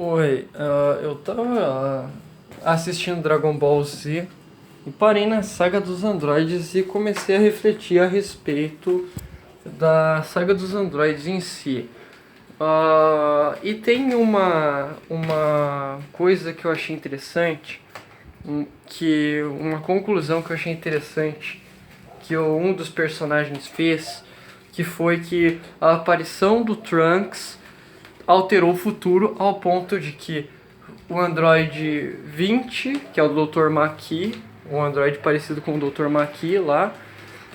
Oi, eu tava assistindo Dragon Ball Z e parei na saga dos androides e comecei a refletir a respeito da saga dos androides em si. E tem uma coisa que eu achei interessante, uma conclusão que eu achei interessante que um dos personagens fez, que foi que a aparição do Trunks alterou o futuro ao ponto de que o Android 20, que é o Dr. Maqui, um Android parecido com o Dr. Maqui lá,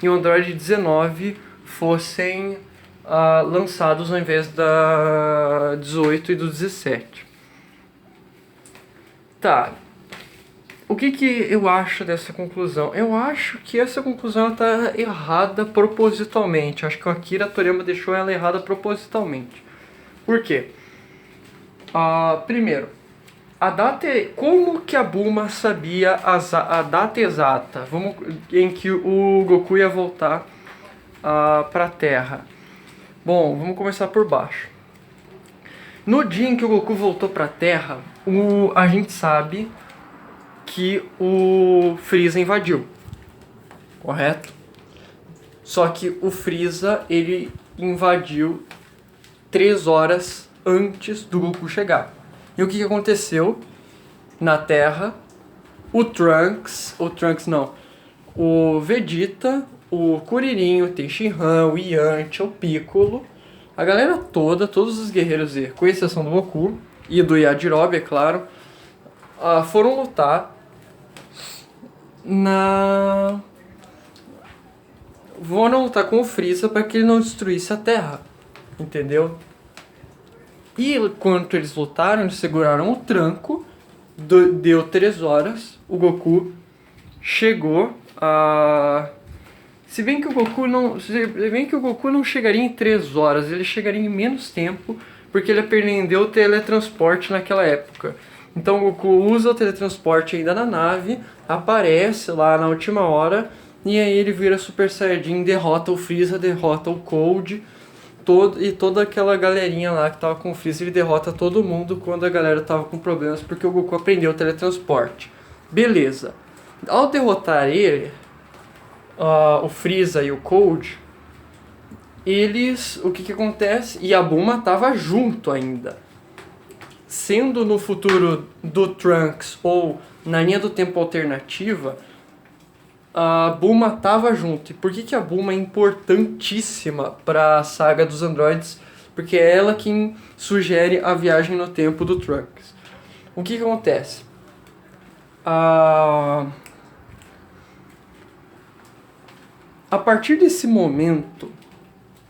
e o Android 19 fossem lançados ao invés da 18 e do 17. Tá, o que eu acho dessa conclusão? Eu acho que essa conclusão está errada propositalmente. Acho que o Akira Toriyama deixou ela errada propositalmente. Por quê? Primeiro, como que a Bulma sabia a data exata em que o Goku ia voltar para a Terra? Bom, vamos começar por baixo. No dia em que o Goku voltou para a Terra, a gente sabe que o Freeza invadiu, correto? Só que o Freeza ele invadiu 3 horas antes do Goku chegar. E o que aconteceu na Terra? O Vegeta, o Kuririn, o Tenshinhan, o Yantia, o Piccolo, a galera toda, todos os guerreiros Z, com exceção do Goku e do Yajirobe, é claro, foram lutar com o Freeza para que ele não destruísse a Terra, entendeu? E enquanto eles lutaram, eles seguraram o tranco, deu 3 horas, o Goku chegou a... Se bem que o Goku não chegaria em 3 horas, ele chegaria em menos tempo, porque ele aprendeu o teletransporte naquela época. Então o Goku usa o teletransporte ainda na nave, aparece lá na última hora, e aí ele vira Super Saiyajin, derrota o Freeza, derrota o Cold, e toda aquela galerinha lá que tava com o Freeza, ele derrota todo mundo quando a galera tava com problemas, porque o Goku aprendeu o teletransporte. Beleza. Ao derrotar ele, o Freeza e o Cold, o que acontece? E a Bulma tava junto ainda. Sendo no futuro do Trunks ou na linha do tempo alternativa, a Bulma tava junto. E por que a Bulma é importantíssima para a saga dos androides? Porque é ela quem sugere a viagem no tempo do Trunks. O que acontece? A partir desse momento,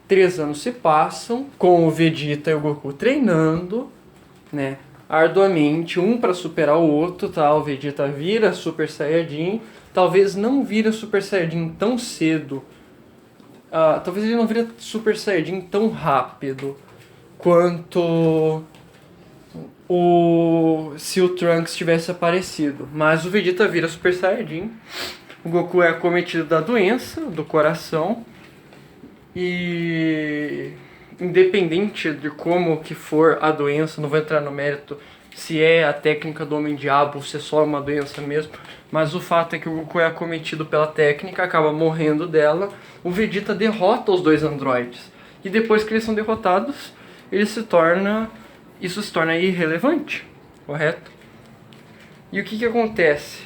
3 anos se passam, com o Vegeta e o Goku treinando, né, arduamente, um para superar o outro, tá? O Vegeta vira Super Saiyajin, talvez não vira Super Saiyajin tão cedo, talvez ele não vira Super Saiyajin tão rápido quanto se o Trunks tivesse aparecido, mas o Vegeta vira Super Saiyajin, o Goku é acometido da doença do coração e independente de como que for a doença, não vou entrar no mérito se é a técnica do Homem-Diabo ou se é só uma doença mesmo, mas o fato é que o Goku é acometido pela técnica, acaba morrendo dela, o Vegeta derrota os 2 androides, e depois que eles são derrotados, isso se torna irrelevante, correto? E o que acontece?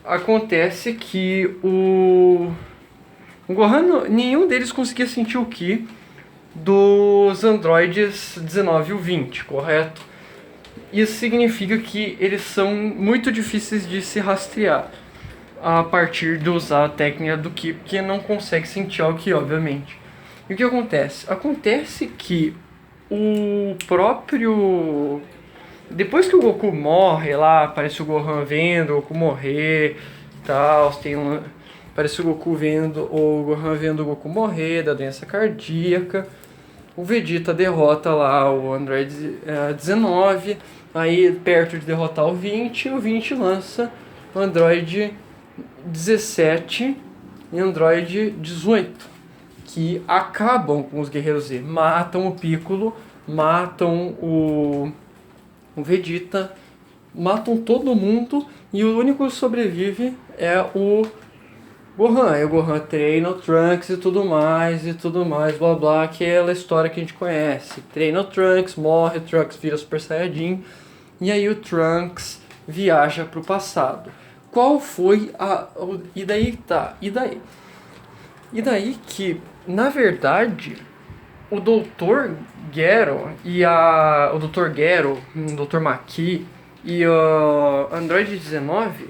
Acontece que o Gohan, nenhum deles conseguia sentir o Ki dos androides 19 e o 20, correto? Isso significa que eles são muito difíceis de se rastrear a partir de usar a técnica do Ki, porque não consegue sentir o Ki, obviamente. E o que acontece? Acontece que o próprio... Depois que o Goku morre lá, aparece o Gohan vendo o Goku morrer e tal, aparece o Gohan vendo o Goku morrer da doença cardíaca. O Vegeta derrota lá o Android 19, aí perto de derrotar o 20 lança o Android 17 e Android 18, que acabam com os Guerreiros Z, matam o Piccolo, matam o o Vegeta, matam todo mundo e o único que sobrevive é o Gohan. Aí o Gohan treina o Trunks e tudo mais, blá blá, aquela história que a gente conhece. Treina o Trunks, morre, o Trunks vira Super Saiyajin, e aí o Trunks viaja pro passado. Qual foi a... E daí tá, e daí? E daí que, na verdade, o Dr. Gero e o Dr. Gero, o Dr. Maki e o Android 19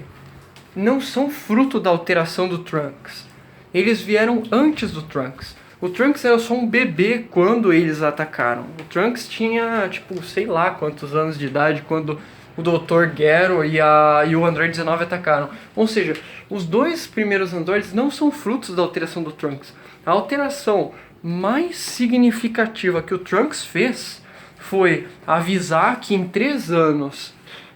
não são fruto da alteração do Trunks. Eles vieram antes do Trunks. O Trunks era só um bebê quando eles atacaram. O Trunks tinha, tipo, sei lá quantos anos de idade quando o Dr. Gero e o Android 19 atacaram. Ou seja, os dois primeiros androides não são frutos da alteração do Trunks. A alteração mais significativa que o Trunks fez foi avisar que em 3 anos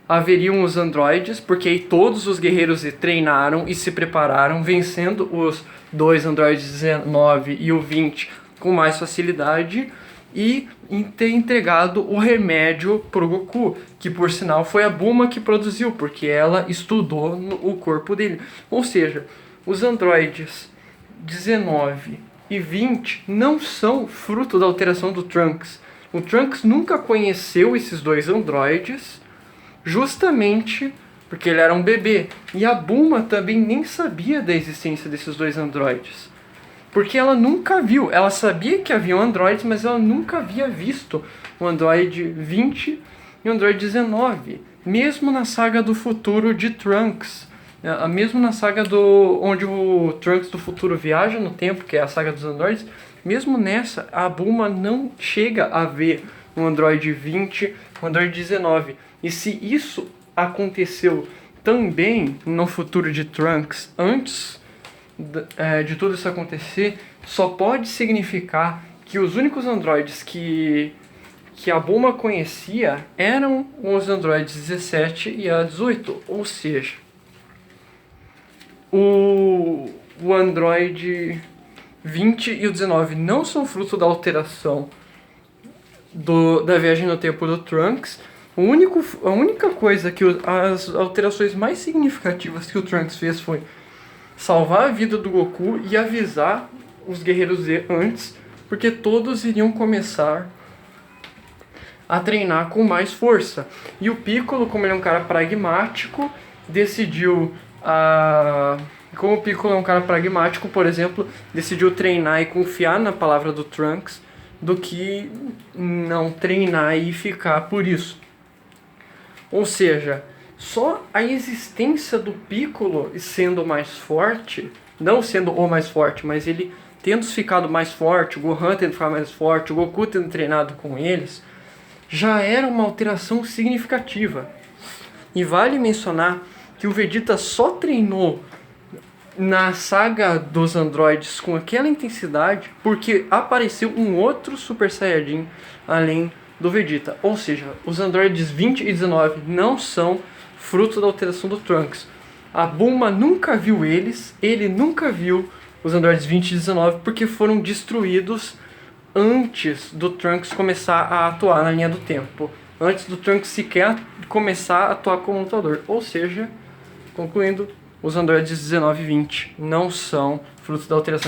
haveriam os androides, porque aí todos os guerreiros treinaram e se prepararam, vencendo os dois androides 19 e o 20 com mais facilidade, e ter entregado o remédio pro Goku, que por sinal foi a Bulma que produziu, porque ela estudou o corpo dele. Ou seja, os androides 19 e 20 não são fruto da alteração do Trunks. O Trunks nunca conheceu esses dois androides, justamente porque ele era um bebê. E a Bulma também nem sabia da existência desses dois androides, porque ela nunca viu. Ela sabia que haviam androides, mas ela nunca havia visto o Android 20 e o Android 19. Mesmo na saga do futuro de Trunks, mesmo na saga onde o Trunks do futuro viaja no tempo, que é a saga dos androides, mesmo nessa, a Bulma não chega a ver o Android 20, o Android 19. E se isso aconteceu também no futuro de Trunks, antes de tudo isso acontecer, só pode significar que os únicos androides que a Bulma conhecia eram os androides 17 e a 18. Ou seja, o Android 20 e o 19 não são fruto da alteração da viagem no tempo do Trunks. A única coisa que as alterações mais significativas que o Trunks fez foi salvar a vida do Goku e avisar os guerreiros Z antes, porque todos iriam começar a treinar com mais força. E o Piccolo, como ele é um cara pragmático, decidiu... Como o Piccolo é um cara pragmático, por exemplo, decidiu treinar e confiar na palavra do Trunks do que não treinar e ficar por isso. Ou seja, só a existência do Piccolo sendo mais forte, não sendo o mais forte, mas ele tendo ficado mais forte, o Gohan tendo ficado mais forte, o Goku tendo treinado com eles, já era uma alteração significativa. E vale mencionar que o Vegeta só treinou na saga dos androides com aquela intensidade porque apareceu um outro Super Saiyajin além do Vegeta. Ou seja, os androides 20 e 19 não são fruto da alteração do Trunks. A Bulma nunca viu eles, ele nunca viu os androides 20 e 19 porque foram destruídos antes do Trunks começar a atuar na linha do tempo. Antes do Trunks sequer começar a atuar como lutador. Ou seja, concluindo, os androides 19 e 20 não são fruto da alteração